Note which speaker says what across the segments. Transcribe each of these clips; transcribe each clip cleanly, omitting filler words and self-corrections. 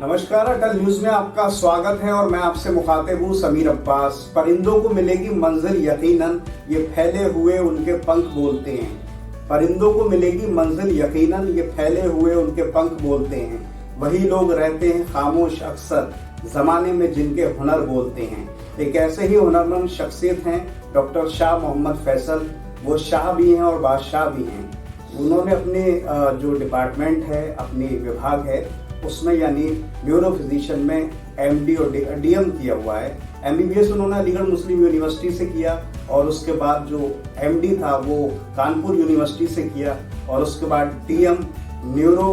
Speaker 1: नमस्कार, अटल न्यूज में आपका स्वागत है और मैं आपसे मुखातिब हूँ समीर अब्बास। परिंदों को मिलेगी मंजिल यकीनन, ये फैले हुए उनके पंख बोलते हैं। परिंदों को मिलेगी मंजिल यकीनन, ये फैले हुए उनके पंख बोलते हैं। वही लोग रहते हैं खामोश अक्सर, जमाने में जिनके हुनर बोलते हैं। एक ऐसे ही हुनरमंद शख्सियत हैं डॉक्टर शाह मोहम्मद फैसल। वो शाह भी हैं और बादशाह भी हैं। उन्होंने अपने जो डिपार्टमेंट है, अपनी विभाग है, उसमें यानी न्यूरो फिजिशियन में एमडी और डीएम किया हुआ है। एमबीबीएस उन्होंने अलीगढ़ मुस्लिम यूनिवर्सिटी से किया और उसके बाद जो एमडी था वो कानपुर यूनिवर्सिटी से किया और उसके बाद डीएम न्यूरो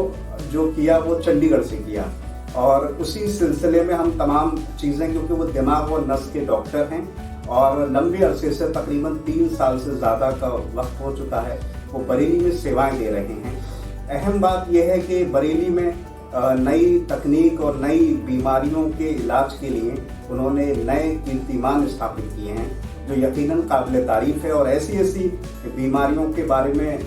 Speaker 1: जो किया वो चंडीगढ़ से किया। और उसी सिलसिले में हम तमाम चीज़ें, क्योंकि वो दिमाग और नस के डॉक्टर हैं और लंबे अरसे से तकरीबन 3 साल से ज़्यादा का वक्त हो चुका है वो बरेली में सेवाएं दे रहे हैं। अहम बात यह है कि बरेली में नई तकनीक और नई बीमारियों के इलाज के लिए उन्होंने नए कीर्तिमान स्थापित किए हैं जो यकीनन काबिल तारीफ है। और ऐसी ऐसी बीमारियों के बारे में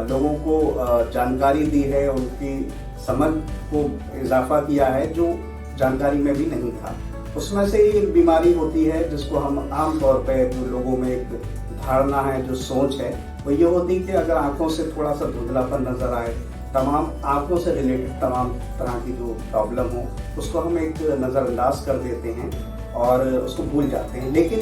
Speaker 1: लोगों को जानकारी दी है, उनकी समझ को इजाफा किया है जो जानकारी में भी नहीं था। उसमें से एक बीमारी होती है जिसको हम आम तौर पे जो लोगों में एक धारणा है, जो सोच है, वो ये होती है कि अगर आंखों से थोड़ा सा धुंधलापन नजर आए, तमाम आंखों से रिलेटेड तमाम तरह की जो प्रॉब्लम हो उसको हम एक नज़रअंदाज कर देते हैं और उसको भूल जाते हैं। लेकिन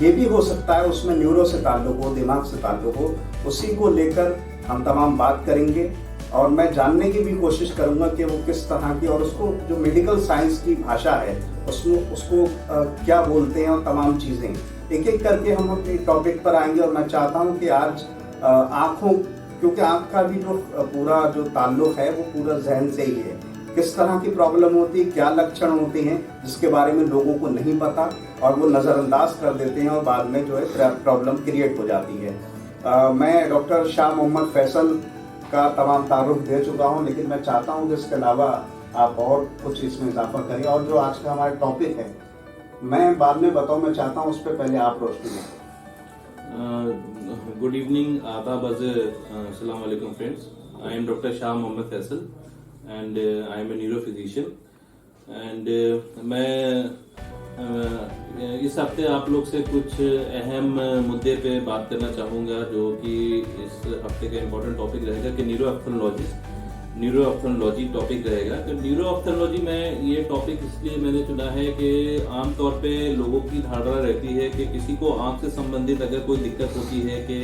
Speaker 1: ये भी हो सकता है उसमें न्यूरो से ताल्लुक हो, दिमाग से ताल्लुक हो। उसी को लेकर हम तमाम बात करेंगे और मैं जानने की भी कोशिश करूंगा कि वो किस तरह की, और उसको जो मेडिकल साइंस की भाषा है उसमें उसको क्या बोलते हैं और तमाम चीज़ें एक एक करके हम अपने टॉपिक पर आएंगे। और मैं चाहता हूँ कि आज आँखों, क्योंकि आँख का भी जो पूरा जो ताल्लुक है वो पूरा जहन से ही है। किस तरह की प्रॉब्लम होती है, क्या लक्षण होते हैं जिसके बारे में लोगों को नहीं पता और वो नज़रअंदाज कर देते हैं और बाद में जो है प्रॉब्लम क्रिएट हो जाती है। मैं डॉक्टर शाह मोहम्मद फैसल का तमाम तारुफ दे चुका हूँ, लेकिन मैं चाहता हूँ कि इसके अलावा आप और कुछ इसमें इजाफा करें। और जो आज का हमारा टॉपिक है मैं बाद में बताऊँ, मैं चाहता हूँ उस पर पहले आप रोशनी दें।
Speaker 2: Good evening, Adab, Assalamu alaikum friends. I am Dr. Shah Mohammad Faisal and I am a neurophysician and मैं इस हफ्ते आप लोग से कुछ अहम मुद्दे पे बात करना चाहूँगा जो कि इस हफ्ते का इम्पोर्टेंट टॉपिक रहेगा कि न्यूरोऑप्थेल्मोलॉजी टॉपिक रहेगा। तो न्यूरोऑप्थेल्मोलॉजी में ये टॉपिक इसलिए मैंने चुना है कि आमतौर पे लोगों की धारणा रहती है कि किसी को आँख से संबंधित अगर कोई दिक्कत होती है कि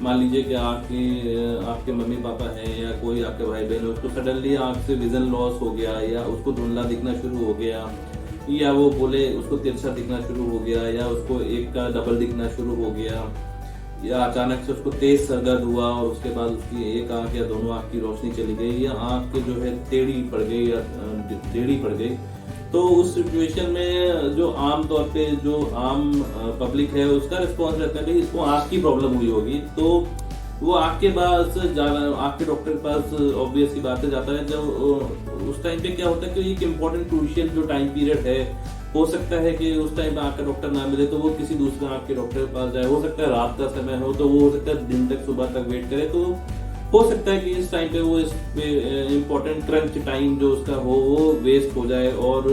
Speaker 2: मान लीजिए कि आपके मम्मी पापा हैं या कोई आपके भाई बहन है, उसको सडनली आँख से विजन लॉस हो गया या उसको धुंधला दिखना शुरू हो गया या वो बोले उसको तिरछा दिखना शुरू हो गया या उसको एक का डबल दिखना शुरू हो गया या अचानक से उसको तेज सर दर्द हुआ और उसके बाद उसकी एक आंख या दोनों आंख की रोशनी चली गई या आंख जो है टेढ़ी पड़ गई या टेढ़ी पड़ गई, तो उस सिचुएशन में जो आम तौर पे जो आम पब्लिक है उसका रिस्पॉन्स रहता है कि इसको आंख की प्रॉब्लम हुई होगी, तो वो आंख के पास जाना, आंख के डॉक्टर के पास ऑब्वियस सी बात है जाता है। जब उस टाइम पे क्या होता है कि एक इम्पोर्टेंट क्रूशियल जो टाइम पीरियड है, हो सकता है कि उस टाइम पे आँख का डॉक्टर ना मिले तो वो किसी दूसरे आँख के डॉक्टर के पास जाए। हो सकता है रात का समय हो तो वो हो सकता है दिन तक सुबह तक वेट करे, तो हो सकता है कि इस टाइम पे वो इस इम्पोर्टेंट क्रंच टाइम जो उसका हो वो वेस्ट हो जाए और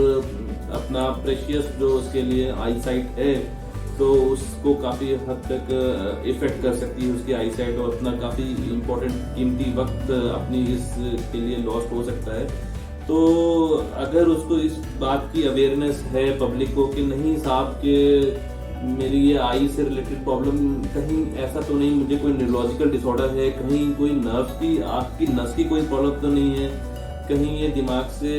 Speaker 2: अपना प्रेशियस जो उसके लिए आई साइट है तो उसको काफ़ी हद तक इफेक्ट कर सकती है उसकी आई साइट और अपना काफ़ी इम्पोर्टेंट कीमती वक्त अपनी इसके लिए लॉस्ट हो सकता है। तो अगर उसको इस बात की अवेयरनेस है पब्लिक को कि नहीं साहब कि मेरी ये आई से रिलेटेड प्रॉब्लम कहीं ऐसा तो नहीं, मुझे कोई न्यूरोलॉजिकल डिसऑर्डर है, कहीं कोई नर्व्स की आँख की नस की कोई प्रॉब्लम तो नहीं है, कहीं ये दिमाग से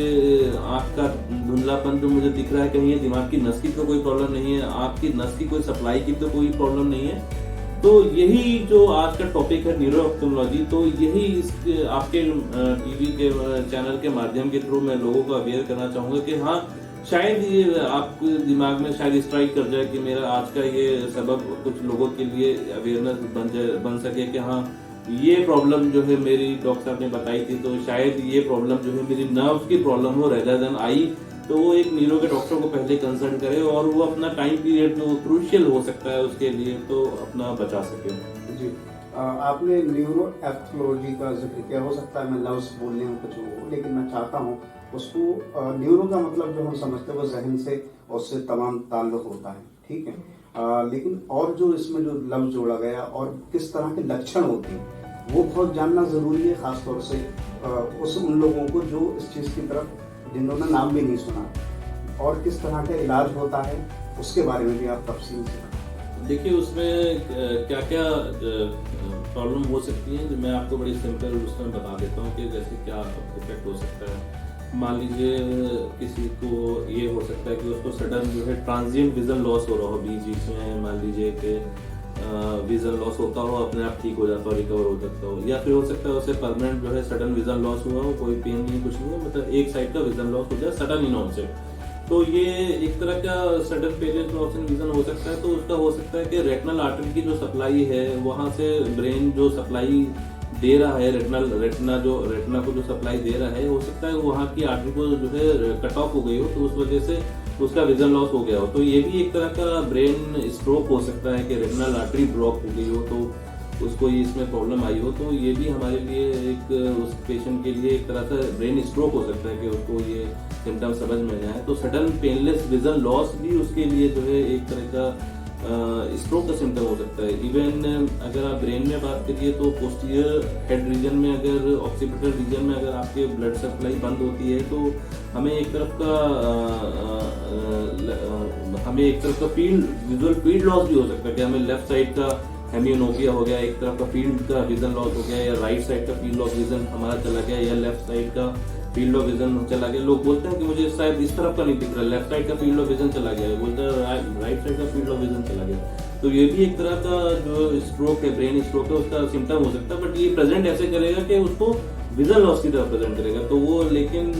Speaker 2: आँख का धुंधलापन जो मुझे दिख रहा है कहीं ये दिमाग की नस की तो कोई प्रॉब्लम नहीं है, आँख की नस की कोई सप्लाई की तो कोई प्रॉब्लम नहीं है। तो यही जो आज का टॉपिक है न्यूरोऑप्थेल्मोलॉजी, तो यही इस आपके टीवी के चैनल के माध्यम के थ्रू मैं लोगों को अवेयर करना चाहूँगा कि हाँ शायद ये आपके दिमाग में शायद स्ट्राइक कर जाए कि मेरा आज का ये सबब कुछ लोगों के लिए अवेयरनेस बन सके कि हाँ ये प्रॉब्लम जो है मेरी डॉक्टर साहब ने बताई थी, तो शायद ये प्रॉब्लम जो है मेरी नर्व्स की प्रॉब्लम हो रेदर देन आई, तो वो एक न्यूरो के डॉक्टर को पहले कंसल्ट करे और वो अपना टाइम पीरियड जो क्रूशियल हो सकता है उसके लिए तो अपना बचा सके।
Speaker 1: जी, आपने न्यूरोएथोलॉजी का जिक्र किया, हो सकता है मैं लफ्ज़ बोलने में कुछ हो, लेकिन मैं चाहता हूँ उसको न्यूरो का मतलब जो हम समझते हैं वो जहन से और उससे तमाम ताल्लुक होता है, ठीक है। लेकिन और जो इसमें जो लफ्ज़ जोड़ा गया और किस तरह के लक्षण होते हैं वो बहुत जानना ज़रूरी है, ख़ासतौर से उन लोगों को जो इस चीज़ की तरफ जिन्होंने नाम भी नहीं सुना, और किस तरह का इलाज होता है उसके बारे में भी आप तफसील से।
Speaker 2: देखिए उसमें क्या क्या प्रॉब्लम हो सकती है, जो मैं आपको बड़ी सिंपल उसमें बता देता हूँ कि जैसे क्या इफेक्ट हो सकता है। मान लीजिए किसी को ये हो सकता है कि उसको सडन जो है ट्रांजिएंट विजन लॉस हो रहा हो बीच बीच में, मान लीजिए कि विजन लॉस होता हो, अपने आप ठीक हो जाता हो, रिकवर हो जाता हो, या फिर हो सकता है उसे परमानेंट जो है सडन विजन लॉस हुआ हो, कोई पेन नहीं कुछ नहीं है, मतलब एक साइड का विजन लॉस हो जाए सडन इन ऑनसेट। तो ये एक तरह का sudden period loss in vision हो सकता है। तो उसका हो सकता है कि रेटिनल आर्टरी की जो सप्लाई है वहां से ब्रेन जो सप्लाई दे रहा है, रेटिना को जो सप्लाई दे रहा है, हो सकता है वहां की आर्टरी को जो है कट ऑफ हो गई हो, तो उस वजह से उसका विजन लॉस हो गया हो। तो ये भी एक तरह का ब्रेन स्ट्रोक हो सकता है कि रेटिनल आर्टरी ब्लॉक हो गई हो, तो उसको ये इसमें प्रॉब्लम आई हो। तो ये भी हमारे लिए एक उस पेशेंट के लिए एक तरह का ब्रेन स्ट्रोक हो सकता है कि उसको ये सिम्टम समझ में जाए। तो सडन पेनलेस विजन लॉस भी उसके लिए जो है एक तरह का स्ट्रोक का सिम्टम हो सकता है। इवन अगर आप ब्रेन में बात करिए तो पोस्टीरियर हेड रीजन में, अगर ऑक्सीपिटल रीजन में अगर आपके ब्लड सप्लाई बंद होती है तो हमें एक तरफ का विजुअल फील्ड लॉस भी हो सकता है कि हमें लेफ्ट साइड का हेमियोनोपिया हो गया, एक तरफ का फील्ड का विजन लॉस हो गया, या राइट साइड का फील्ड ऑफ विजन हमारा चला गया, या लेफ्ट साइड का फील्ड ऑफ विजन चला गया। लोग बोलते हैं कि मुझे शायद इस तरफ का नहीं दिख रहा, लेफ्ट साइड का फील्ड ऑफ विजन चला गया, बोलते हैं राइट साइड का फील्ड ऑफ विजन चला गया। तो ये भी एक तरह का जो स्ट्रोक है, ब्रेन स्ट्रोक है, उसका सिम्टम हो सकता है। बट ये प्रेजेंट ऐसे करेगा कि उसको विजन लॉस की तरफ प्रेजेंट करेगा, तो वो लेकिन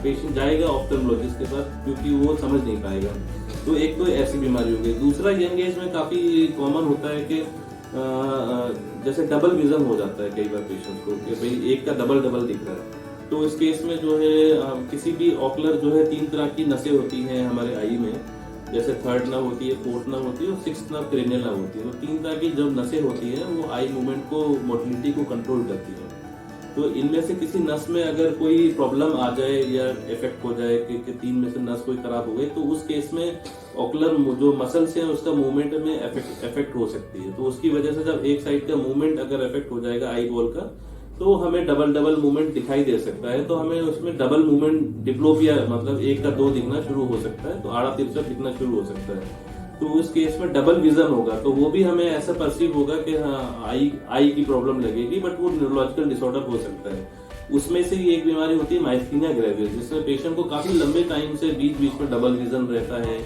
Speaker 2: पेशेंट जाएगा ऑप्थेल्मोलॉजिस्ट के पास क्योंकि वो समझ नहीं पाएगा। तो एक तो ऐसी बीमारी हो गई। दूसरा यंग एज में काफी कॉमन होता है कि जैसे डबल विजन हो जाता है कई बार पेशेंट को, कि भाई एक का डबल दिख रहा है। तो इस केस में जो है किसी भी ऑकुलर जो है 3 तरह की नसें होती हैं हमारे आई में, जैसे थर्ड नर्व होती है, फोर्थ नर्व होती है और सिक्स्थ नर्व क्रेनियल नर्व होती है। तो 3 तरह की जब नसें होती हैं वो आई मूवमेंट को, मोटिलिटी को कंट्रोल करती है। तो इनमें से किसी नस में अगर कोई प्रॉब्लम आ जाए या इफेक्ट हो जाए कि 3 में से नस कोई खराब हो गई, तो उस केस में ऑकुलर जो मसल्स हैं उसका मूवमेंट में इफेक्ट हो सकती है। तो उसकी वजह से जब एक साइड का मूवमेंट अगर इफेक्ट हो जाएगा आई बॉल का, तो हमें डबल मूवमेंट दिखाई दे सकता है। तो हमें उसमें डबल मूवमेंट डिप्लोपिया, मतलब एक का 2 दिखना शुरू हो सकता है, तो आड़ा तिरछा दिखना शुरू हो सकता है। तो उस केस में डबल विजन होगा, तो वो भी हमें ऐसा परसीव होगा कि हाँ आई की प्रॉब्लम लगेगी, बट वो न्यूरोलॉजिकल डिसऑर्डर हो सकता है। उसमें से एक बीमारी होती है माइस्थीनिया ग्रेविस, जिसमें पेशेंट को काफी लंबे टाइम से बीच बीच में डबल विजन रहता है,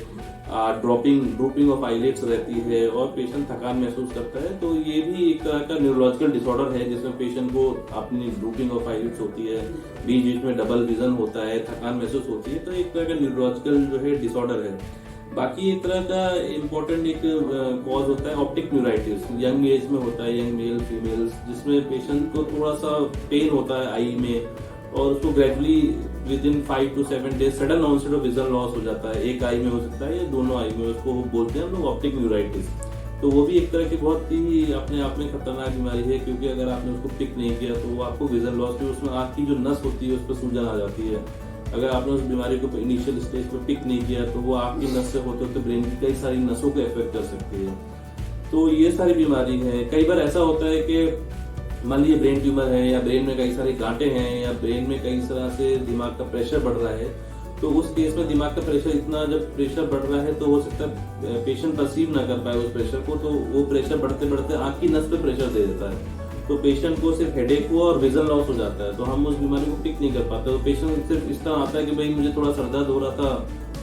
Speaker 2: ड्रोपिंग ऑफ आईलिड्स रहती है और पेशेंट थकान महसूस करता है। तो ये भी एक तरह का न्यूरोलॉजिकल डिसऑर्डर है जिसमें पेशेंट को अपनी ड्रोपिंग ऑफ आईलिड्स होती है, बीच बीच में डबल विजन होता है, थकान महसूस होती है। तो एक तरह का न्यूरोलॉजिकल जो है डिसऑर्डर है। बाकी एक तरह का इम्पोर्टेंट एक कॉज होता है ऑप्टिक न्यूराइटिस, यंग एज में होता है, यंग मेल फीमेल्स, जिसमें पेशेंट को थोड़ा सा पेन होता है आई में और उसको gradually within 5 to 7 days sudden onset of vision loss हो जाता है। एक आई में हो सकता है या दोनों आई में, उसको बोलते हैं हम लोग ऑप्टिक न्यूराइटिस। तो वो भी एक तरह की बहुत ही अपने आप में खतरनाक बीमारी है, क्योंकि अगर आपने उसको पिक नहीं किया तो वो आपको विजन लॉस भी, उसमें आँख की जो नस होती है उस पर सूजन आ जाती है। अगर आपने उस बीमारी को इनिशियल स्टेज पर पिक नहीं किया तो वो आपकी नस से होते होते ब्रेन की कई सारी नसों को इफेक्ट कर सकती है। तो ये सारी बीमारी है। कई बार ऐसा होता है कि मान लीजिए ब्रेन ट्यूमर है या ब्रेन में कई सारे गांठे हैं या ब्रेन में कई तरह से दिमाग का प्रेशर बढ़ रहा है, तो उस केस में दिमाग का प्रेशर इतना जब प्रेशर बढ़ रहा है तो हो सकता है पेशेंट परसीव ना कर पाए उस प्रेशर को, तो वो प्रेशर बढ़ते बढ़ते आँख की नस पे प्रेशर दे देता है, तो पेशेंट को सिर्फ हेडेक हुआ और विजन लॉस हो जाता है। तो हम उस बीमारी को पिक नहीं कर पाते। तो पेशेंट सिर्फ इस तरह आता है कि भाई मुझे थोड़ा सर दर्द हो रहा था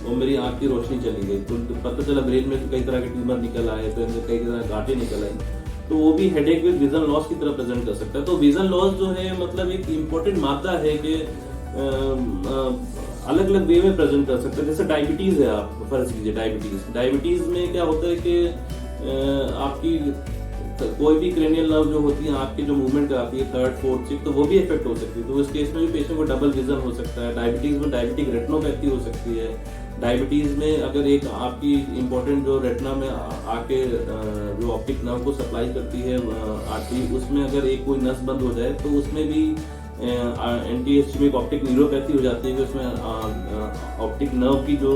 Speaker 2: और मेरी आँख की रोशनी चली गई, तो पता चला ब्रेन में कई तरह के ट्यूमर निकल आए, तो कई तरह गांठें निकल आई, तो वो भी हेडेक विद विजन लॉस की तरह प्रेजेंट कर सकता है। तो विजन लॉस जो है मतलब एक इम्पोर्टेंट मादा है कि अलग अलग वे में प्रेजेंट कर सकते हैं। जैसे डायबिटीज है, आप फर्ज कीजिए डायबिटीज में क्या होता है कि आपकी कोई भी क्रेनियल नर्व जो होती है आपकी जो मूवमेंट कराती है, थर्ड फोर्थ सिक्स, तो वो भी इफेक्ट हो सकती है। तो इस केस में भी पेशेंट को डबल विजन हो सकता है। डायबिटीज में डायबिटिक रेटिनोपैथी हो सकती है। डायबिटीज में अगर एक आपकी इंपॉर्टेंट जो रेटिना में आके जो ऑप्टिक नर्व को सप्लाई करती है आर्टरी, उसमें अगर एक कोई नस बंद हो जाए तो उसमें भी एंटी इस्चेमिक ऑप्टिक न्यूरोपैथी हो जाती है कि उसमें ऑप्टिक नर्व की जो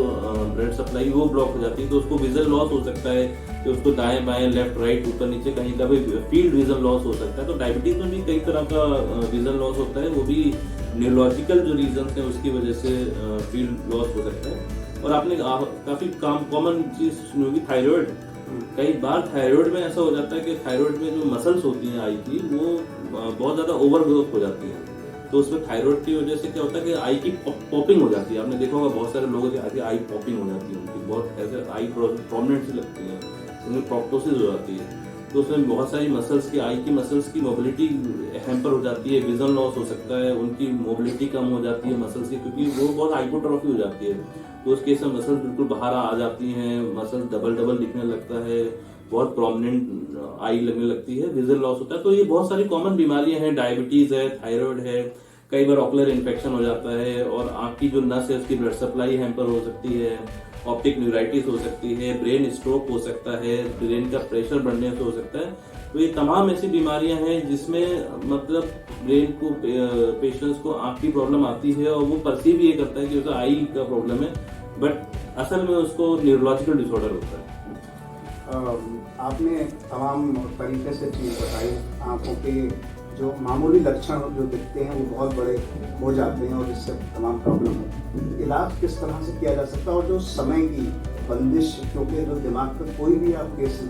Speaker 2: ब्लड सप्लाई वो ब्लॉक हो जाती है, तो उसको विजन लॉस हो सकता है कि उसको दाएं बाएं लेफ्ट राइट ऊपर नीचे कहीं का भी फील्ड विजन लॉस हो सकता है। तो डायबिटीज में भी कई तरह का विजन लॉस होता है, वो भी न्यूरोलॉजिकल जो रीजन है उसकी वजह से फील्ड लॉस हो सकता है। और आपने काफी कॉमन चीज सुनी होगी, थायराइड। कई बार थायराइड में ऐसा हो जाता है कि थायराइड में जो मसल्स होती हैं आई की, वो बहुत ज्यादा ओवर ग्रोथ हो जाती है। तो उसमें थायराइड की वजह से क्या होता है कि आई की पॉपिंग हो जाती है। आपने देखा होगा बहुत सारे लोगों की आई पॉपिंग हो जाती है, उनकी बहुत ऐसे आई प्रोमिनेंट सी लगती है, उनमें प्रोप्टोसिस हो जाती है। तो उसमें बहुत सारी मसल्स की, आई की मसल्स की मोबिलिटी हैम्पर हो जाती है, विजन लॉस हो सकता है, उनकी मोबिलिटी कम हो जाती है मसल्स की, क्योंकि वो बहुत हाइपोट्रोफी हो जाती है। तो उस केस में मसल्स बिल्कुल बाहर आ जाती हैं, मसल्स डबल दिखने लगता है, बहुत प्रोमिनेंट आई लगने लगती है, विजन लॉस होता है। तो ये बहुत सारी कॉमन बीमारियां हैं, डायबिटीज है, थायराइड है, कई बार ऑकुलर इन्फेक्शन हो जाता है, और आंख की जो नस है उसकी ब्लड सप्लाई हैम्पर हो सकती है, ऑप्टिक न्यूराइटिस हो सकती है, ब्रेन स्ट्रोक हो सकता है, ब्रेन का प्रेशर बढ़ने से हो सकता है। तो ये तमाम ऐसी बीमारियां हैं जिसमें मतलब ब्रेन को पेशेंट्स को आंख की प्रॉब्लम आती है और वो परसीव ये करता है कि उसका आई का प्रॉब्लम है, बट असल में उसको न्यूरोलॉजिकल डिसऑर्डर होता है।
Speaker 1: आपने तमाम तरीके से चीज़ बताई। आंखों के जो मामूली लक्षण जो दिखते हैं वो बहुत बड़े हो जाते हैं और इससे तमाम प्रॉब्लम है। इलाज किस तरह से किया जा सकता है, और जो समय की बंदिश, क्योंकि जो दिमाग पर कोई भी आप केस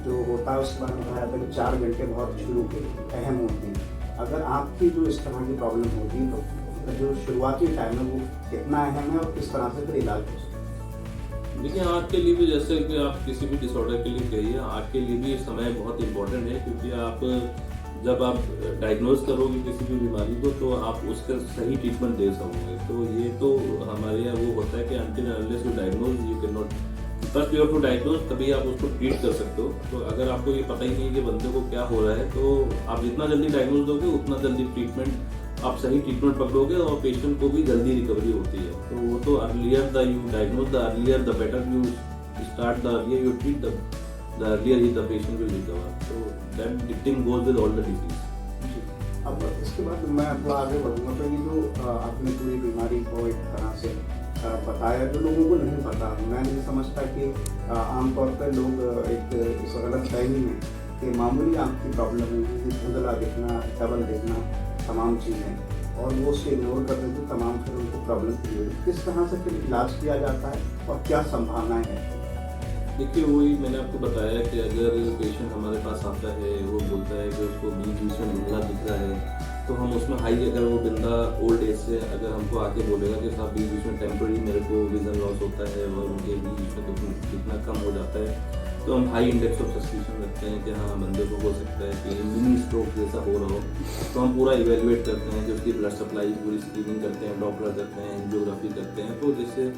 Speaker 1: जो होता है उसके बारे में बताया था कि 4 घंटे बहुत शुरू के अहम होते हैं। अगर आपकी जो इस तरह की प्रॉब्लम होती है तो जो शुरुआती टाइम है वो कितना अहम है और किस तरह से फिर इलाज हो सकता है?
Speaker 2: देखिए, आँख के लिए भी जैसे कि आप किसी भी डिसऑर्डर के लिए कहिए, आँख के लिए भी समय बहुत इंपॉर्टेंट है, क्योंकि आप जब आप डायग्नोज करोगे किसी भी बीमारी को तो आप उसका सही ट्रीटमेंट दे सकोगे। तो ये तो हमारे यहाँ वो होता है कि until unless you diagnose you can not, first you have to diagnose, तभी आप उसको ट्रीट कर सकते हो। तो अगर आपको ये पता ही नहीं है कि बंदे को क्या हो रहा है, तो आप जितना जल्दी डायग्नोज दोगे उतना जल्दी ट्रीटमेंट, आप सही ट्रीटमेंट पकड़ोगे और पेशेंट को भी जल्दी रिकवरी होती है। तो वो तो earlier the you diagnose, the earlier the better you start, the earlier you treat, the earlier ही द पेशेंट विल रिकवर। तो that dictum goes with all the disease.
Speaker 1: अब इसके बाद मैं थोड़ा आगे बढ़ूंगा। तो ये जो आपने पूरी बीमारी को एक तरह से बताया, जो लोगों को नहीं पता, मैं नहीं समझता कि आमतौर पर लोग एक इस गलत फहमी में कि मामूली आँख की प्रॉब्लम है, धुंधला दिखना, डबल दिखना, तमाम चीज़ें, और वो उससे इग्नोर कर देते, तमाम फिर उनको प्रॉब्लम क्रिएट होती। किस तरह से फिर इलाज किया जाता है और क्या संभावनाएं हैं?
Speaker 2: देखिए, वही मैंने आपको बताया कि अगर पेशेंट हमारे पास आता है, वो बोलता है कि उसको बीच में धुंधला दिख रहा है, तो हम उसमें हाई, अगर वो बंदा ओल्ड एज से अगर हमको आके बोलेगा कि साहब बीच में टेम्पररी मेरे को विजन लॉस होता है और उनके बीच में कितना कम हो जाता है, तो हम हाई इंडेक्स ऑफ सस्पिशन रखते हैं कि हाँ बंदे को हो सकता है कि मिनी स्ट्रोक जैसा हो रहा हो। तो हम पूरा इवेलुएट करते हैं कि उसकी ब्लड सप्लाई पूरी स्क्रीनिंग करते हैं, डॉक्टर करते हैं, एंजियोग्राफी करते हैं, तो जिससे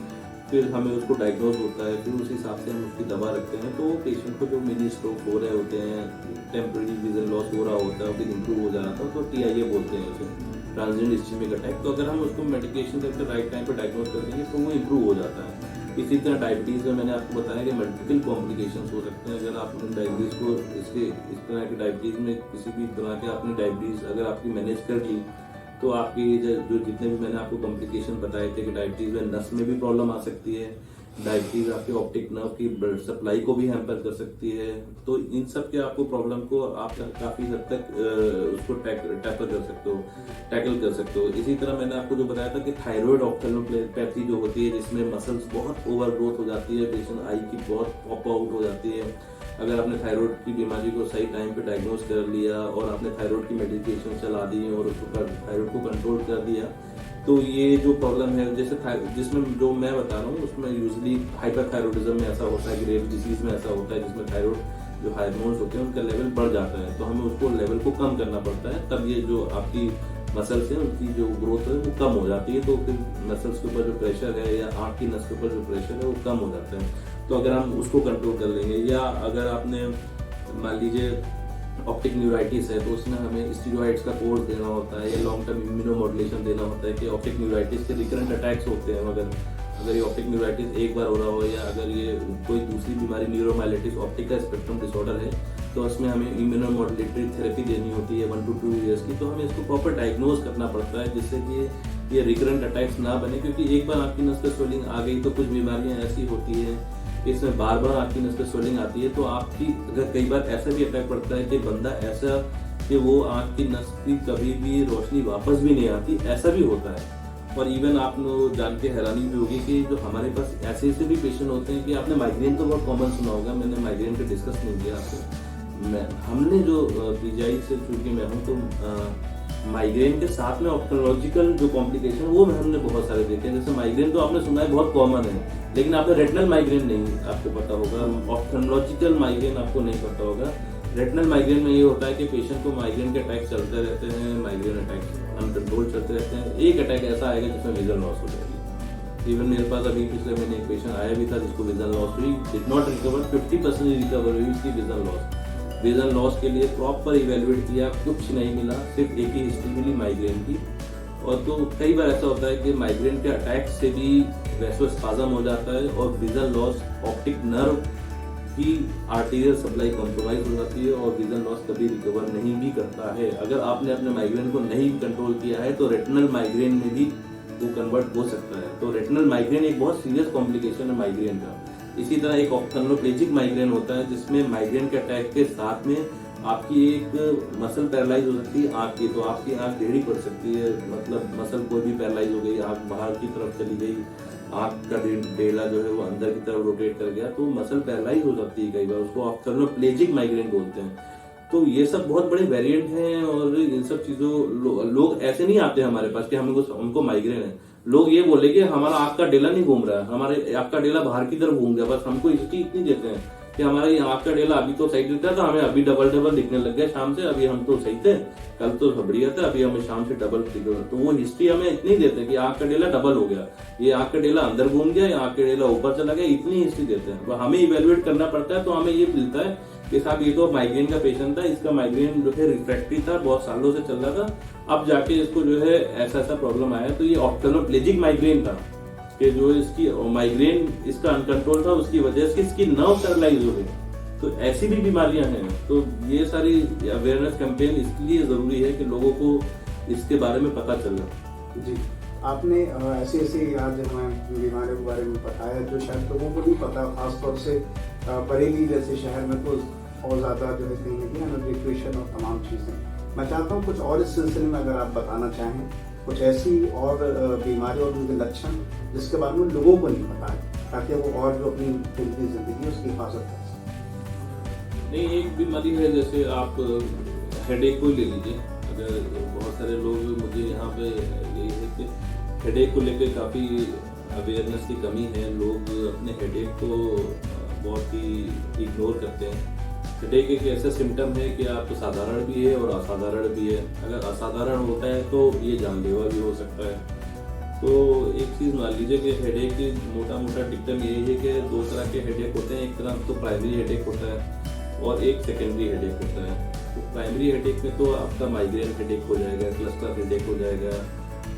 Speaker 2: फिर हमें उसको डायग्नोज होता है, फिर उस हिसाब से हम उसकी दवा रखते हैं। तो पेशेंट को जो मिनी स्ट्रोक हो रहे होते हैं, टेम्पररी विजन लॉस हो रहा होता है, फिर इंप्रूव हो जा रहा था, तो TIA बोलते हैं उसे, ट्रांजिएंट इस्चेमिक अटैक। तो अगर हम उसको मेडिकेशन करके राइट टाइम पर डायग्नोज कर देंगे तो वो इंप्रूव हो जाता है। इसी तरह डायबिटीज़ में मैंने आपको बताया कि मल्टीपल कॉम्प्लिकेशंस हो सकते हैं। अगर आप डायबिटीज़ को इस तरह की डायबिटीज़ में किसी भी तरह के आपने डायबिटीज़ अगर आपकी मैनेज कर ली, तो आपकी जो जितने भी मैंने आपको कॉम्प्लिकेशन बताए थे कि डायबिटीज़ में नस में भी प्रॉब्लम आ सकती है, डायबिटीज़ आपके ऑप्टिक नर्व की ब्लड सप्लाई को भी हैम्पर कर सकती है। तो इन सब के आपको प्रॉब्लम को आप काफ़ी हद तक उसको टैकल कर सकते हो। इसी तरह मैंने आपको जो बताया था कि थायराइड ऑप्थेल्मोपैथी जो होती है, जिसमें मसल्स बहुत ओवर ग्रोथ हो जाती है, पेशेंट आई की बहुत पॉप आउट हो जाती है। अगर आपने थायराइड की बीमारी को सही टाइम पे डायग्नोज कर लिया और आपने थायराइड की मेडिकेशन चला दी और उसको थायराइड को कंट्रोल कर दिया, तो ये जो प्रॉब्लम है जैसे जिसमें जो मैं बता रहा हूँ उसमें यूजली हाइपरथायरॉयडिज्म में ऐसा होता है, ग्रेव डिजीज में ऐसा होता है, जिसमें थायराइड जो हार्मोन्स होते हैं उनका लेवल बढ़ जाता है, तो हमें उसको लेवल को कम करना पड़ता है। तब ये जो आपकी मसल्स है उनकी जो ग्रोथ है वो कम हो जाती है, तो फिर मसल्स के ऊपर जो प्रेशर है या आँख की नस के ऊपर जो प्रेशर है वो कम हो जाता है। तो अगर हम उसको कंट्रोल कर लेंगे, या अगर आपने मान लीजिए ऑप्टिक न्यूराइटिस है तो उसमें हमें स्टीरॉइड्स का कोर्स देना होता है या लॉन्ग टर्म इम्यूनोमॉड्यूलेशन देना होता है कि ऑप्टिक न्यूराइटिस के रिकरेंट अटैक्स होते हैं, अगर ये ऑप्टिक न्यूराइटिस एक बार हो रहा हो या अगर ये कोई दूसरी बीमारी न्यूरोमाइलिटिस ऑप्टिक का स्पेक्ट्रम डिसऑर्डर है तो उसमें हमें इम्यूनोमॉड्यूलेटरी थेरेपी देनी होती है 1 to 2 ईयर्स की। तो हमें इसको प्रॉपर डायग्नोज करना पड़ता है जिससे कि ये रिकरेंट अटैक्स ना बने, क्योंकि एक बार आपकी नस पे स्वेलिंग आ गई तो कुछ बीमारियां ऐसी होती है इसमें बार बार आपकी नस पे स्वेलिंग आती है। तो आपकी अगर कई बार ऐसा भी अटैक पड़ता है कि बंदा ऐसा कि वो आँख की नस की कभी भी रोशनी वापस भी नहीं आती, ऐसा भी होता है। और इवन आप लोग जान के हैरानी भी होगी कि जो हमारे पास ऐसे ऐसे भी पेशेंट होते हैं कि आपने माइग्रेन तो बहुत कॉमन सुना होगा, मैंने माइग्रेन पे डिस्कस नहीं किया आपसे। हमने जो पीजीआई से चूंकि मैं हूँ तो माइग्रेन के साथ में ऑप्थेल्मोलॉजिकल जो कॉम्प्लिकेशन वो हमने बहुत सारे देखे हैं। जैसे माइग्रेन तो आपने सुना है बहुत कॉमन है, लेकिन आपने रेटिनल माइग्रेन नहीं आपको पता होगा, ऑप्थेल्मोलॉजिकल माइग्रेन आपको नहीं पता होगा। रेटिनल माइग्रेन में ये होता है कि पेशेंट को माइग्रेन के अटैक चलते रहते हैं, माइग्रेन अटैक अनकंट्रोल चलते रहते हैं। एक अटैक ऐसा आएगा जिसमें विजन लॉस हो जाएगी। इवन मेरे पास अभी पिछले महीने एक पेशेंट आया भी था जिसको विजन लॉस हुई, डिड नॉट रिकवर, 50% रिकवर हुई उसकी विजन लॉस। विजन लॉस के लिए प्रॉपर इवेल्युएट किया, कुछ नहीं मिला, सिर्फ एक ही हिस्ट्री मिली माइग्रेन की। और तो कई बार ऐसा होता है कि माइग्रेन के अटैक से भी वैसोस्पाज्म हो जाता है और विजन लॉस, ऑप्टिक नर्व की आर्टीरियल सप्लाई कॉम्प्रोमाइज हो जाती है और विजन लॉस कभी रिकवर नहीं भी करता है। अगर आपने अपने माइग्रेन को नहीं कंट्रोल किया है तो रेटिनल माइग्रेन में भी वो कन्वर्ट हो सकता है। तो रेटिनल माइग्रेन एक बहुत सीरियस कॉम्प्लिकेशन है माइग्रेन का। इसी तरह एक ऑप्थेल्मोप्लेजिक माइग्रेन होता है जिसमें माइग्रेन के अटैक के साथ में आपकी एक मसल पैरालाइज हो सकती है आँख की, तो आपकी आँख टेढ़ी पड़ सकती है, मतलब मसल कोई भी पैरालाइज हो गई, आँख बाहर की तरफ चली गई, आँख का डेला जो है वो अंदर की तरफ रोटेट कर गया तो मसल पैरालाइज हो जाती है, कई बार उसको ऑप्थेल्मोप्लेजिक माइग्रेन बोलते हैं। तो ये सब बहुत बड़े वेरिएंट हैं और इन सब चीजों लोग ऐसे नहीं आते हमारे पास कि हमको माइग्रेन है। लोग ये बोले कि हमारा आँख का डेला नहीं घूम रहा है, हमारे आँख का डेला बाहर की तरफ घूम गया, बस हमको हिस्ट्री इतनी देते हैं कि हमारे आँख का डेला अभी तो सही दिखता था, हमें अभी डबल दिखने लग गया शाम से, अभी हम तो सही थे, कल तो बढ़िया था, अभी हमें शाम से डबल दिख रहा। तो वो हिस्ट्री हमें इतनी देते हैं कि आँख का डेला डबल हो गया, ये आँख का डेला अंदर घूम गया, ये आँख का डेला ऊपर चला गया, इतनी हिस्ट्री देते हैं। तो हमें इवेल्युएट करना पड़ता है। तो हमें ये मिलता है कि साहब ये तो माइग्रेन का पेशेंट था, इसका माइग्रेन जो है रिफ्रैक्टरी था, बहुत सालों से चल रहा था, अब जाके इसको जो है ऐसा प्रॉब्लम आया। तो ये ऑप्थेल्मोप्लेजिक माइग्रेन था कि जो इसकी माइग्रेन इसका अनकंट्रोल था, उसकी वजह से इसकी नर्व पैरालाइज हो गई। तो ऐसी भी बीमारियां हैं। तो ये सारी अवेयरनेस कैंपेन इसलिए जरूरी है कि लोगों को इसके बारे में पता चले।
Speaker 1: जी, आपने ऐसी आज हमें बीमारियों के बारे में बताया जो शायद लोगों को नहीं पता, खासतौर से बरेली जैसे शहर में तो और ज्यादा जो है कहीं ना कहीं अनएजुकेशन और तमाम चीजें। मैं चाहता हूँ कुछ और इस सिलसिले में अगर आप बताना चाहें, कुछ ऐसी और बीमारी और उनके लक्षण जिसके बारे में लोगों को नहीं पता है, ताकि वो और जो अपनी जिंदगी उसकी हिफाजत कर सकें।
Speaker 2: नहीं, एक बीमारी है जैसे आप हेडेक को ले लीजिए। अगर बहुत सारे लोग मुझे यहाँ पे यही है कि हेडेक को लेकर काफ़ी अवेयरनेस की कमी है, लोग अपने हेडेक को बहुत ही इग्नोर करते हैं। हेडेक एक ऐसा सिम्टम है कि आप साधारण भी है और असाधारण भी है। अगर असाधारण होता है तो ये जानलेवा भी हो सकता है। तो एक चीज़ मान लीजिए कि हेडेक की मोटा डिक्टम यही है कि दो तरह के हेडेक होते हैं। एक तरह तो प्राइमरी हेडेक होता है और एक सेकेंडरी हेडेक होता है। तो प्राइमरी हेडेक में तो आपका माइग्रेन हेडेक हो जाएगा, क्लस्टर हेडेक हो जाएगा,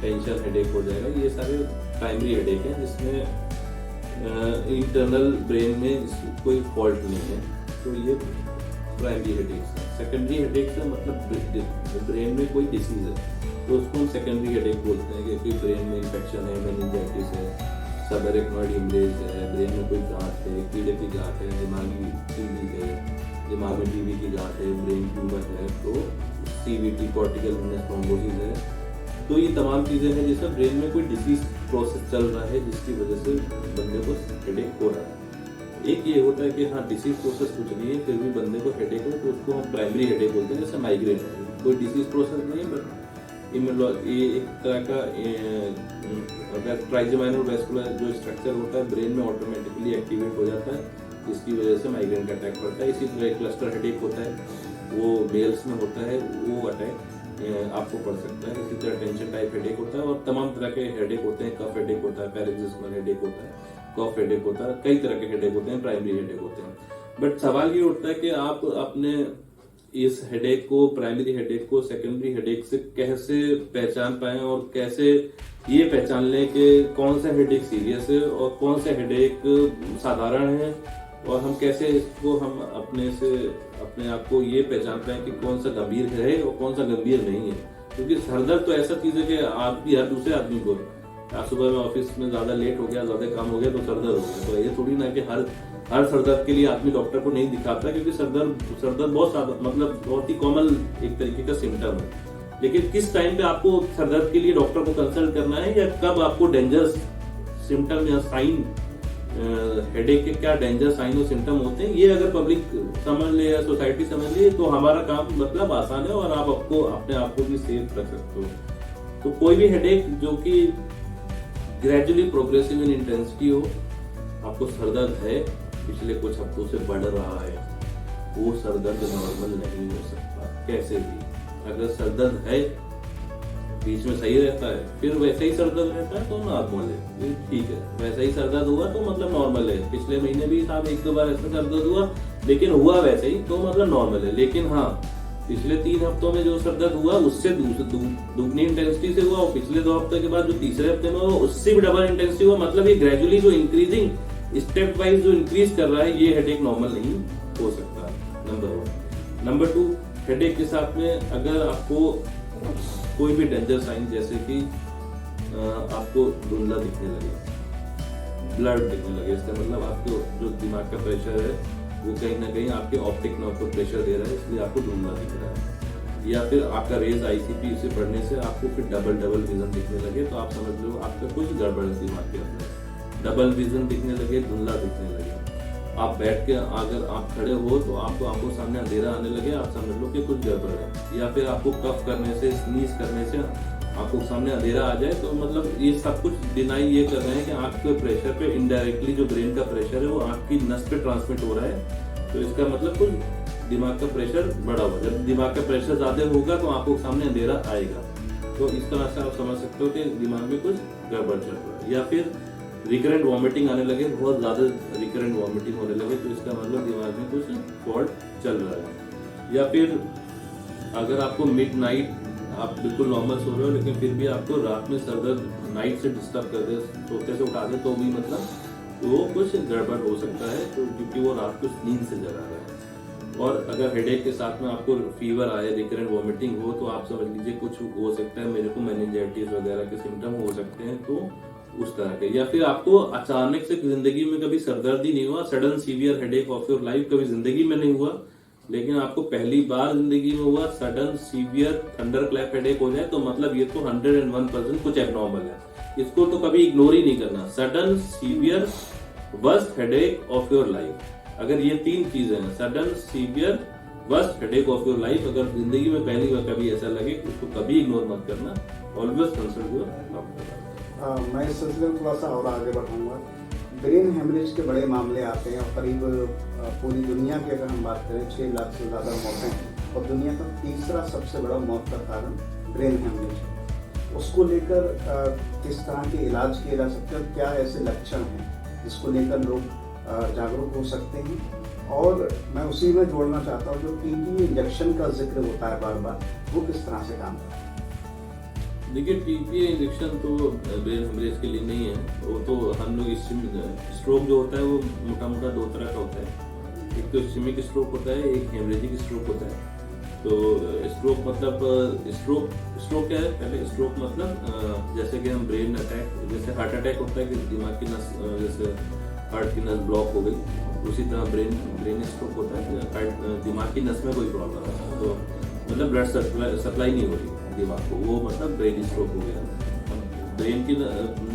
Speaker 2: टेंशन हेडेक हो जाएगा, ये सारे प्राइमरी हेडेक हैं जिसमें इंटरनल ब्रेन में कोई फॉल्ट नहीं है। तो ये प्राइमरी हेडेक्स है। सेकेंडरी हेडेक्स है मतलब ब्रेन में कोई डिसीज है तो उसको हम सेकेंडरी हेडेक बोलते हैं कि ब्रेन में इन्फेक्शन है, मेनिंजाइटिस है, सबएरेक्नॉइड हेमरेज है, ब्रेन में कोई गांठ है, कीड़े की गांठ है, दिमागी टीबी है, दिमाग में टीबी की गांठ है, ब्रेन ट्यूमर है, तो सीवीटी कॉर्टिकल वेनस थ्रोम्बोसिस है। तो ये तमाम चीज़ें हैं जिससे ब्रेन में कोई डिसीज प्रोसेस चल रहा है जिसकी वजह से बंदे को हेडेक हो रहा है। एक ये होता है कि हाँ डिसीज प्रोसेस कुछ नहीं है फिर भी बंदे को हेडेक हो, तो उसको हम प्राइमरी हेडेक बोलते हैं। जैसे माइग्रेन है, कोई डिसीज प्रोसेस नहीं है बट ये एक तरह का ट्राइजेमिनल वैस्कुलर जो स्ट्रक्चर होता है ब्रेन में ऑटोमेटिकली एक्टिवेट हो जाता है, जिसकी वजह से माइग्रेन का अटैक पड़ता है। इसी तरह क्लस्टर हेडेक होता है, वो मेल्स में होता है, वो अटैक आपको पड़ सकता है। इसी तरह टेंशन टाइप हेडेक होता है और तमाम तरह के हेडेक होते हैं। कफ हेडेक होता है, पैरेक्सिस्मल हेडेक होता है, कफ हेडेक होता है, कई तरह के हेडेक होते हैं, प्राइमरी हेडेक होते हैं। बट सवाल ये उठता है कि आप अपने इस हेडेक को, प्राइमरी हेडेक को सेकेंडरी हेडेक से कैसे पहचान पाएं और कैसे ये पहचान लें कि कौन सा हेडेक सीरियस है और कौन सा हेडेक साधारण है, और हम कैसे इसको हम अपने आप को ये पहचान पाएं कि कौन सा गंभीर है और कौन सा गंभीर नहीं है। क्योंकि सरदर्द तो ऐसा चीज है कि आप भी हर दूसरे आदमी को, आज सुबह में ऑफिस में ज्यादा लेट हो गया, ज्यादा काम हो गया तो सरदर्द हो गया, तो ये थोड़ी ना कि हर सरदर्द के लिए आदमी डॉक्टर को नहीं दिखाता, क्योंकि सरदर्द बहुत ही कॉमन एक तरीके का सिम्टम है। लेकिन किस टाइम पे आपको सरदर्द के लिए डॉक्टर को कंसल्ट करना है, या कब आपको डेंजरस सिम्टम या साइन, हेडेक के क्या डेंजर साइन और सिम्टम होते हैं, ये अगर पब्लिक समझ ले या सोसाइटी समझ ले तो हमारा काम मतलब आसान है और आप अपने आप को भी सेफ रख सकते हो। तो कोई भी हेडेक जो कि ग्रेजुअली प्रोग्रेसिव इन इंटेंसिटी हो, आपको सरदर्द है, पिछले कुछ हफ्तों से बढ़ रहा है, वो सरदर्द नॉर्मल नहीं हो सकता कैसे भी। अगर सरदर्द है, बीच में सही रहता है, फिर वैसे ही सरदर्द रहता है तो नॉर्मल है, ठीक है। वैसा ही सरदर्द हुआ तो मतलब नॉर्मल है। पिछले महीने भी साहब एक दो बार ऐसा सरदर्द हुआ, लेकिन हुआ वैसे ही तो मतलब नॉर्मल है। लेकिन हाँ, पिछले 3 हफ्तों में जो सरदर्द हुआ उससे दुगनी इंटेंसिटी से हुआ, और पिछले 2 हफ्ते के बाद जो तीसरे हफ्ते में हुआ उससे भी डबल इंटेंसिटी हुआ। मतलब ये ग्रेजुअली जो इंक्रीजिंग, स्टेप वाइज जो इंक्रीज कर रहा है, ये हेडेक नॉर्मल नहीं हो सकता, नंबर 1। नंबर 2, हेडेक के साथ में अगर आपको कोई भी डेंजर साइन, जैसे कि आपको धुंधला दिखने लगे, ब्लड दिखने लगे, इसका मतलब आपको जो दिमाग का प्रेशर है वो कहीं ना कहीं आपके ऑप्टिक नर्व को प्रेशर दे रहा है, इसलिए आपको धुंधला दिख रहा है। या फिर आपका रेज आईसीपी से बढ़ने से आपको फिर डबल विजन दिखने लगे, तो आप समझ लो आपका कुछ गड़बड़ है दिमाग के अंदर। डबल विजन दिखने लगे, धुंधला दिखने लगे, आप बैठ के अगर आप खड़े हो तो आपको आंखों सामने अंधेरा आने लगे, आप समझ लो कि कुछ गड़बड़ है। या फिर आपको कफ करने से, स्नीज करने से आंखों सामने अंधेरा आ जाए, तो मतलब ये सब कुछ डिनाई ये कर रहे हैं कि आंख के प्रेशर पे इनडायरेक्टली जो ब्रेन का प्रेशर है वो आंख की नस पे ट्रांसमिट हो रहा है, तो इसका मतलब कुछ दिमाग का प्रेशर बढ़ा हुआ। जब दिमाग का प्रेशर ज्यादा होगा तो आंखों सामने अंधेरा आएगा, तो इस तरह से आप समझ सकते हो कि दिमाग में कुछ गड़बड़ चल रहा है। या फिर रिकरेंट वॉमिटिंग आने लगे, बहुत ज्यादा रिकरेंट वॉमिटिंग होने लगे, तो इसका मतलब दिमाग में कुछ फॉल्ट चल रहा है। या फिर अगर आपको मिडनाइट, आप बिल्कुल नॉर्मल सो रहे हो लेकिन फिर भी आपको रात में सरदर्द नाइट से डिस्टर्ब कर दे, सोते से उठा दे, तो भी मतलब वो कुछ गड़बड़ हो सकता है, तो क्योंकि वो रात को नींद से जगा रहा है। और अगर हेडेक के साथ में आपको फीवर आए, रिकरेंट वॉमिटिंग हो, तो आप समझ लीजिए कुछ हो सकता है, मेरे को मेनिंजाइटिस वगैरह के सिम्टम हो सकते हैं, तो उस तरह के। या फिर आपको अचानक से जिंदगी में कभी सरदर्द ही नहीं हुआ, sudden severe headache of your life कभी जिंदगी में नहीं हुआ, लेकिन आपको पहली बार जिंदगी में हुआ सडन सीवियर थंडरक्लैप हेडेक हो जाए, तो मतलब ये तो 101% कुछ एबनॉर्मल है, इसको तो कभी इग्नोर ही नहीं करना। Sudden severe worst headache of your life, अगर ये 3 चीजें हैं, sudden severe worst headache of your life, अगर जिंदगी में पहली बार कभी ऐसा लगे, उसको कभी इग्नोर मत करना, ऑलवेज कंसल्ट योर डॉक्टर।
Speaker 1: मैं इस सिलसिले में थोड़ा सा और आगे बढ़ाऊंगा। ब्रेन हेमरेज के बड़े मामले आते हैं और करीब पूरी दुनिया की अगर हम बात करें 6 लाख से ज़्यादा मौतें हैं, और दुनिया का तीसरा सबसे बड़ा मौत का कारण ब्रेन हेमरेज है। उसको लेकर किस तरह के इलाज किए जा सकते हैं, क्या ऐसे लक्षण हैं जिसको लेकर लोग जागरूक हो सकते हैं। और मैं उसी में जोड़ना चाहता हूँ, जो टीटी इंजेक्शन का जिक्र होता है बार बार, वो किस तरह से काम करता है।
Speaker 2: देखिए, टीपीए इंजेक्शन तो ब्रेन हेमरेज के लिए नहीं है, वो तो हम लोग स्ट्रोक जो होता है वो मोटा 2 तरह का होता है, एक तो इस्केमिक स्ट्रोक होता है, एक हेमरेजिक स्ट्रोक होता है। तो स्ट्रोक मतलब स्ट्रोक क्या है, पहले स्ट्रोक मतलब जैसे कि हम ब्रेन अटैक, जैसे हार्ट अटैक होता है कि दिमाग की नस, जैसे हार्ट की नस ब्लॉक हो गई, उसी तरह ब्रेन स्ट्रोक होता है, दिमाग की नस में कोई प्रॉब्लम है, तो मतलब ब्लड सप्लाई नहीं हो रही दिमाग को, वो मतलब ब्रेन स्ट्रोक हो गया। ब्रेन की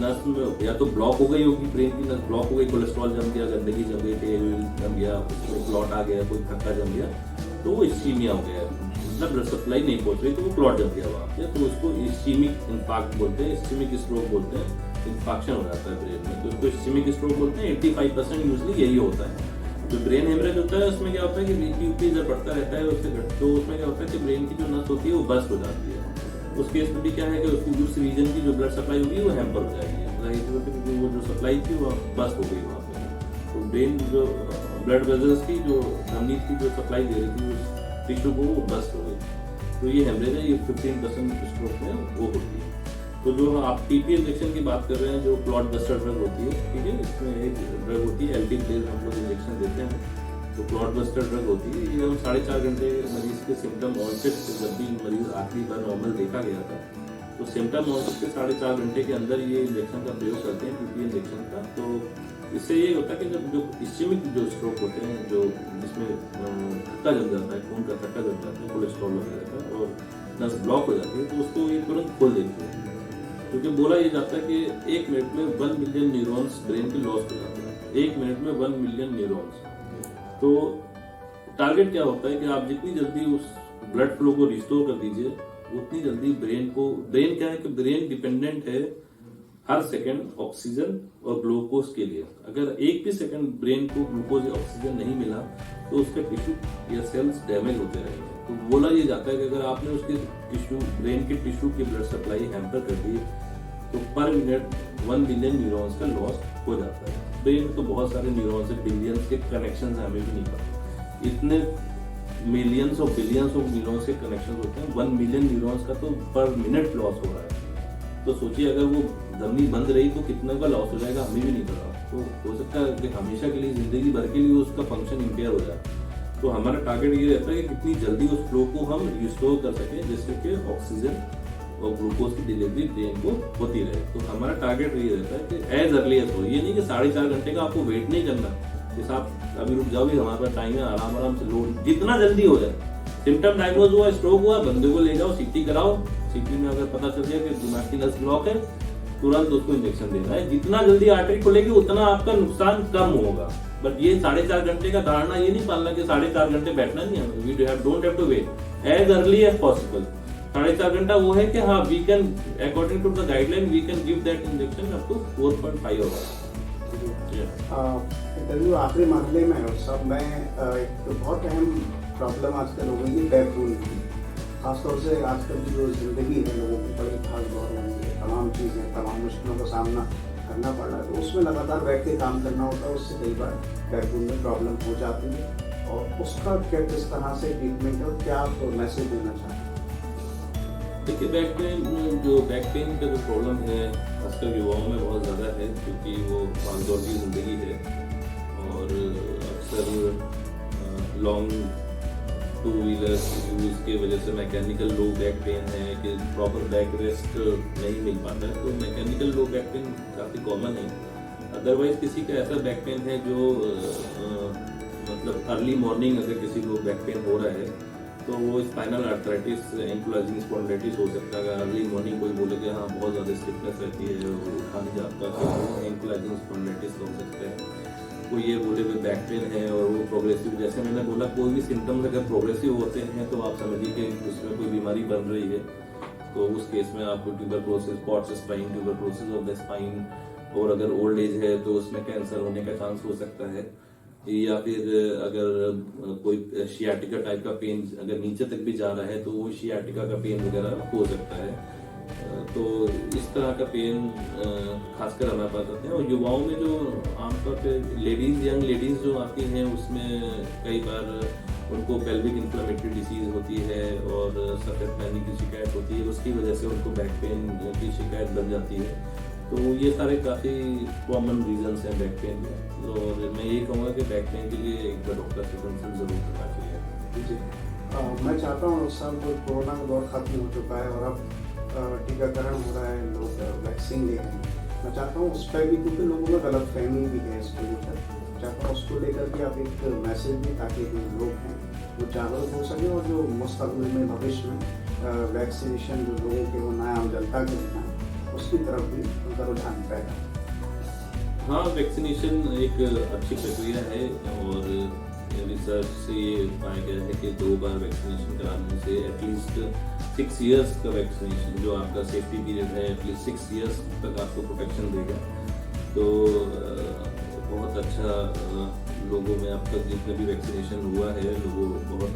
Speaker 2: नस में या तो ब्लॉक हो गई होगी, ब्रेन की नस ब्लॉक हो गई, कोलेस्ट्रॉल जम गया, गंदगी जम गई, तेल जम गया, उसमें क्लॉट आ गया, कोई थक्का जम गया, तो वो इस्कीमिया हो गया, मतलब ब्लड सप्लाई नहीं पहुंच रही, तो वो क्लॉट जम गया वहाँ पे, तो उसको इस्कीमिक इन्फार्क्ट बोलते हैं, इस्कीमिक स्ट्रोक बोलते हैं, इन्फाक्शन हो जाता है ब्रेन में, तो उसको इस्कीमिक स्ट्रोक बोलते हैं। 85% यूजली यही होता है। जो ब्रेन हेमरेज होता है उसमें क्या होता है कि बीपी जब बढ़ता रहता है उससे तो उसमें क्या होता है कि ब्रेन की जो नस होती है वो बस्ट हो जाती है। उस केस में भी क्या है कि उसकी उस रीजन की जो ब्लड सप्लाई होगी वो हैम्पर हो जाएगी, मतलब वो जो सप्लाई थी वो बस्ट हो गई वहाँ पे, तो ब्रेन जो ब्लड वेजल्स की जो धमनी की जो सप्लाई दे रही थी टिश्यू को वो बस्ट हो गई। तो ये हेमरेज है, ये 15% स्ट्रोक में वो होती है। तो जो आप टीपी इंजेक्शन की बात कर रहे हैं, जो क्लॉट बस्टर ड्रग होती है, ठीक है, इसमें एक ड्रग होती है एल्टीप्लेज, हम लोग इंजेक्शन देते हैं। तो क्लॉट बस्टर ड्रग होती है, ये हम 4.5 घंटे मरीज के सिम्टम ऑनसेट, जब भी मरीज आखिरी बार नॉर्मल देखा गया था, तो सिम्टम ऑनसेट के 4.5 घंटे के अंदर ये इंजेक्शन का प्रयोग करते हैं, टीपी इंजेक्शन का। तो इससे ये होता है कि जब जो इस्चेमिक जो स्ट्रोक होते हैं, जो जिसमें थक्का जम जाता है, खून का थक्का जम जाता है कोलेस्ट्रॉल वगैरह का, और नस ब्लॉक हो जाती है, तो उसको ये तुरंत खोल देती है। क्योंकि बोला ये जाता है कि 1 मिनट में 1 मिलियन न्यूरॉन्स ब्रेन के लॉस हो जाते हैं, 1 मिनट में 1 मिलियन न्यूरॉन्स। तो टारगेट क्या होता है कि आप जितनी जल्दी उस ब्लड फ्लो को रिस्टोर कर दीजिए, उतनी जल्दी ब्रेन को, ब्रेन क्या है कि ब्रेन डिपेंडेंट है हर सेकंड ऑक्सीजन और ग्लूकोज के लिए। अगर एक भी सेकंड ब्रेन को ग्लूकोज या ऑक्सीजन नहीं मिला तो उसके टिश्यू या सेल्स डैमेज होते रहेंगे। तो बोला ये जाता है कि अगर आपने उसके टिश्यू, ब्रेन के टिश्यू की ब्लड सप्लाई हैम्पर कर दी, तो पर मिनट 1 बिलियन न्यूरॉन्स का लॉस हो जाता है। ब्रेन में तो बहुत सारे न्यूरॉन्स है, बिलियंस के कनेक्शन हमें भी नहीं पता, इतने मिलियंस और बिलियंस ऑफ न्यूरॉन्स के कनेक्शन होते हैं। 1 मिलियन न्यूरॉन्स का तो पर मिनट लॉस हो रहा है। तो सोचिए अगर वो धमनी बंद रही तो कितना का लॉस हो जाएगा, हमें भी नहीं पता। तो हो सकता है कि हमेशा के लिए, जिंदगी भर के लिए उसका फंक्शन इम्पेयर हो जाए। तो हमारा टारगेट ये रहता है कि कितनी जल्दी उस फ्लो को हम रिस्टोर कर सकें, जिससे कि ऑक्सीजन और ग्लूकोज की डिलीवरी ब्रेन को होती रहे। तो हमारा टारगेट ये रहता है कि एज अर्ली एज हो, ये नहीं कि 4.5 घंटे का आपको वेट नहीं करना, जैसे आप अभी रुक जाओ, भी हमारे पास टाइम है, आराम आराम से लोड जितना जल्दी हो जाए। सिम्टम डायग्नोज हुआ, स्ट्रोक हुआ, बंदे को ले जाओ, सीटी कराओ, सीटी में अगर पता चल गया कि दिमाग की नस ब्लॉक है, तुरंत उसको इंजेक्शन देना है। जितना जल्दी आर्टरी खुलेगी उतना आपका नुकसान कम होगा। बट ये 4.5 घंटे का धारणा ये नहीं पालना कि 4.5 घंटे बैठना नहीं है, we don't have to wait, as early as possible. 4.5 घंटा वो है कि हाँ, we can according to the guideline we can give that injection up to 4.5 hours.
Speaker 1: Interview आखिरी मरहले में है, और सब मैं एक तो बहुत अहम प्रॉब्लम आजकल हो गई है बैकबोन की, खासतौर से आजकल की जो जिंदगी है लोगों की बड़ी भाग दौड़ हो गई है, तमाम चीज़ें, तमाम मुश्किलों का सामना करना पड़ रहा है। तो उसमें लगातार बैठ के काम करना होता है, उससे कई बार बैकबोन में प्रॉब्लम हो जाती है, और उसका क्या, किस तरह से ट्रीटमेंट है, और क्या आप मैसेज देना चाहते हैं?
Speaker 2: देखिए, बैक पेन का जो प्रॉब्लम है आजकल युवाओं में बहुत ज़्यादा है, क्योंकि वो भागदौड़ की जिंदगी है, और अक्सर लॉन्ग 2 व्हीलर यूज की वजह से मैकेनिकल लो बैक पेन है कि प्रॉपर बैक रेस्ट नहीं मिल पाता है। तो मैकेनिकल लो बैक पेन काफ़ी कॉमन है। अदरवाइज किसी का ऐसा बैक पेन है जो मतलब अर्ली मॉर्निंग अगर किसी को बैक पेन हो रहा है, तो वो स्पाइनल आर्थराइटिस, एंक्लोजिंग स्पॉन्डिलाइटिस हो सकता है। अगर अर्ली मॉर्निंग कोई बोले कि हाँ बहुत ज़्यादा स्टिफनेस रहती है, वो उठा नहीं जाता, तो एंक्लोजिंग स्पॉन्डिलाइटिस हो सकता है। कोई ये बोले कि बैक पेन है और वो प्रोग्रेसिव, जैसे मैंने बोला, कोई भी सिम्टम्स अगर प्रोग्रेसिव होते हैं तो आप समझिए कि उसमें कोई बीमारी बन रही है। तो उस केस में आपको tuberculosis, pots spine, tuberculosis of the spine, और अगर ओल्ड एज है तो उसमें कैंसर होने का चांस हो सकता है। या फिर अगर कोई शियाटिका टाइप का पेन अगर नीचे तक भी जा रहा है तो वो शियाटिका का पेन वगैरह हो सकता है। तो इस तरह का पेन खासकर हमारे पास आते हैं। और युवाओं में जो आमतौर पे लेडीज, यंग लेडीज जो आती हैं, उसमें कई बार उनको पेल्विक इन्फ्लेमेटरी डिसीज होती है और सफेद पानी की शिकायत होती है, उसकी वजह से उनको बैक पेन की शिकायत बन जाती है। तो ये सारे काफ़ी कॉमन रीजंस हैं बैक पेन के। और मैं ये कहूँगा कि बैक पेन के लिए एक बार डॉक्टर से कंसल्ट जरूर करना चाहिए।
Speaker 1: जी, मैं चाहता हूँ उस साल कोरोना का दौर खत्म हो चुका है और अब टीकाकरण हो रहा है, लोग वैक्सीन ले रहे हैं। मैं चाहता हूँ उस पर भी, क्योंकि लोगों में गलतफहमी भी है इसको लेकर, चाहता हूँ उसको लेकर के आप एक मैसेज भी, ताकि जो लोग हैं वो जागरूक हो सके, और जो मुस्तकबिल में, भविष्य में वैक्सीनेशन जो लोगों के होना है, आम जनता के होना है, उसकी तरफ भी उनका रुझान पैदा।
Speaker 2: हाँ, वैक्सीनेशन एक अच्छी प्रक्रिया है, और रिसर्च से ये पाया गया है कि 2 बार वैक्सीनेशन कराने से एटलीस्ट 6 इयर्स का वैक्सीनेशन, जो आपका सेफ्टी पीरियड है, एटलीस्ट 6 इयर्स तक आपको प्रोटेक्शन देगा। तो बहुत अच्छा लोगों में अब तक जितने भी वैक्सीनेशन हुआ है, लोगों बहुत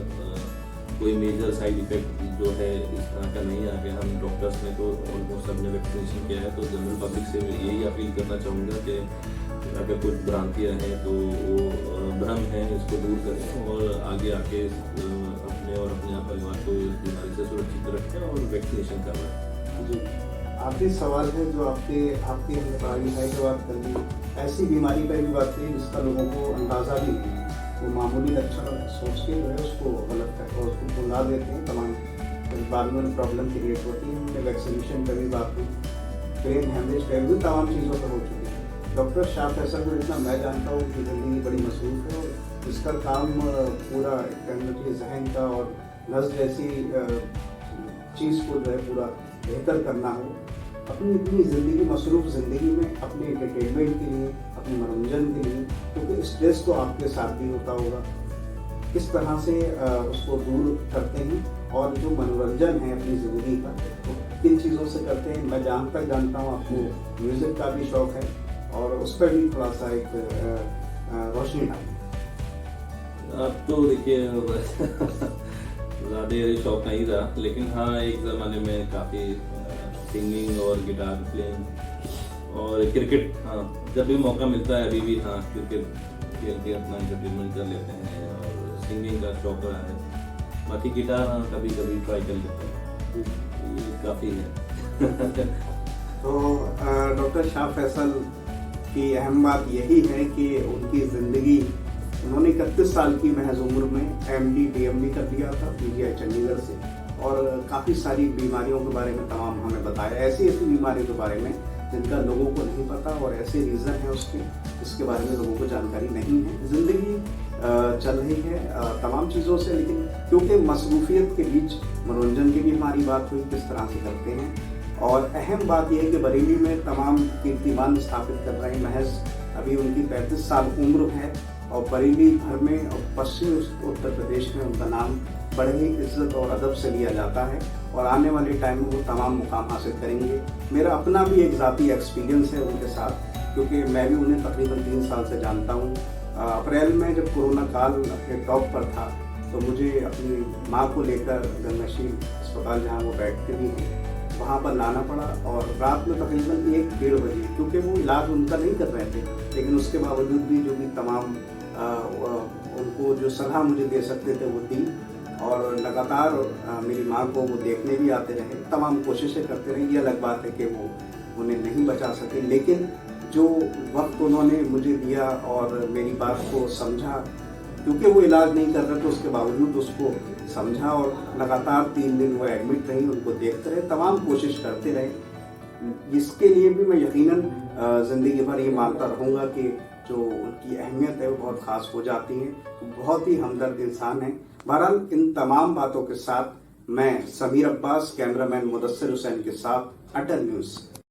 Speaker 2: कोई मेजर साइड इफेक्ट जो है इस तरह का नहीं आ गया। हम डॉक्टर्स ने तो ऑलमोस्ट सबने वैक्सीनेशन किया है। तो जनरल पब्लिक से यही अपील करना चाहूँगा कि अगर कुछ भ्रांतियाँ हैं तो वो भ्रम हैं, इसको दूर करें और आगे आके अपने और परिवार को इस बीमारी से सुरक्षित रखें और वैक्सीनेशन करवाएं।
Speaker 1: जी, आखिरी सवाल है जो आपके हमने पढ़ाई लिखाई की बात कर ली, ऐसी बीमारी पर भी बात करी जिसका लोगों को अंदाजा भी नहीं है, वो मामूली लक्षण सोच के जो है उसको गलत कर और उसको भुला देते हैं, तमाम फिर बाद में प्रॉब्लम क्रिएट होती है। हमने वैक्सीनेशन पर भी बात हुई, ब्रेन हेमरेज पर भी तमाम चीज़ों पर हो चुकी है। डॉक्टर शाह फैसल को जितना मैं जानता हूँ कि ज़िंदगी बड़ी मसरूफ़ है और इसका काम पूरा जहन का और नस जैसी चीज़ को जो है पूरा बेहतर करना हो। अपनी इतनी ज़िंदगी मसरूफ़ ज़िंदगी में अपने एंटरटेनमेंट के लिए, अपने मनोरंजन के लिए, क्योंकि स्ट्रेस तो आपके साथ भी होता होगा, किस तरह से उसको दूर करते हैं और जो मनोरंजन है अपनी ज़िंदगी का तो किन चीज़ों से करते हैं। मैं जहाँ तक जानता हूँ आपको म्यूज़िक का भी शौक़ है और उस पर भी थोड़ा सा एक रोशनी डालें।
Speaker 2: अब तो देखिए ज़्यादा शौक नहीं रहा, लेकिन हाँ एक ज़माने में काफ़ी सिंगिंग और गिटार प्लेइंग और क्रिकेट, हाँ जब भी मौका मिलता है अभी भी हाँ क्रिकेट खेल के अपना एंटरटेनमेंट कर लेते हैं और सिंगिंग का शौक रहा है। बाकी गिटार हाँ कभी कभी ट्राई कर लेते हैं, ये काफ़ी है।
Speaker 1: तो डॉक्टर शाह फैसल की अहम बात यही है कि उनकी ज़िंदगी, उन्होंने 31 साल की महज उम्र में MD DMD कर दिया था PGI चंडीगढ़ से और काफ़ी सारी बीमारियों के बारे में तमाम हमें बताया, ऐसी बीमारियों के बारे में जिनका लोगों को नहीं पता और ऐसे रीज़न है उसके जिसके बारे में लोगों को जानकारी नहीं है। ज़िंदगी चल रही है तमाम चीज़ों से, लेकिन क्योंकि मसरूफियत के बीच मनोरंजन की भी हमारी बात हुई किस तरह से करते हैं। और अहम बात यह है कि बरेली में तमाम कीर्तिमान स्थापित कर रहे हैं। महज अभी उनकी 35 साल उम्र है और बरेली भर में और पश्चिमी उत्तर प्रदेश में उनका नाम बड़े ही इज्जत और अदब से लिया जाता है और आने वाले टाइम में वो तमाम मुकाम हासिल करेंगे। मेरा अपना भी एक ज़ाती एक्सपीरियंस है उनके साथ, क्योंकि मैं भी उन्हें तकरीबन 3 साल से जानता हूँ। अप्रैल में जब कोरोना काल अपने टॉप पर था तो मुझे अपनी माँ को लेकर गंगाशील अस्पताल जहाँ वो बैठते भी हैं वहाँ पर लाना पड़ा और रात में तकरीबन 1-1:30 बजे, क्योंकि वो इलाज उनका नहीं कर रहे थे, लेकिन उसके बावजूद भी जो भी तमाम उनको जो सलाह मुझे दे सकते थे वो दी और लगातार मेरी माँ को वो देखने भी आते रहे, तमाम कोशिशें करते रहे। ये अलग बात है कि वो उन्हें नहीं बचा सके, लेकिन जो वक्त उन्होंने मुझे दिया और मेरी बात को समझा, क्योंकि वो इलाज नहीं कर रहे थे उसके बावजूद उसको समझा और लगातार 3 दिन वो एडमिट रही, उनको देखते रहे, तमाम कोशिश करते रहे, जिसके लिए भी मैं यकीनन ज़िंदगी भर ये मानता रहूँगा कि जो उनकी अहमियत है वो बहुत ख़ास हो जाती है। बहुत ही हमदर्द इंसान है। बहरहाल इन तमाम बातों के साथ मैं समीर अब्बास, कैमरामैन मुदस्सिर हुसैन के साथ अटल न्यूज़।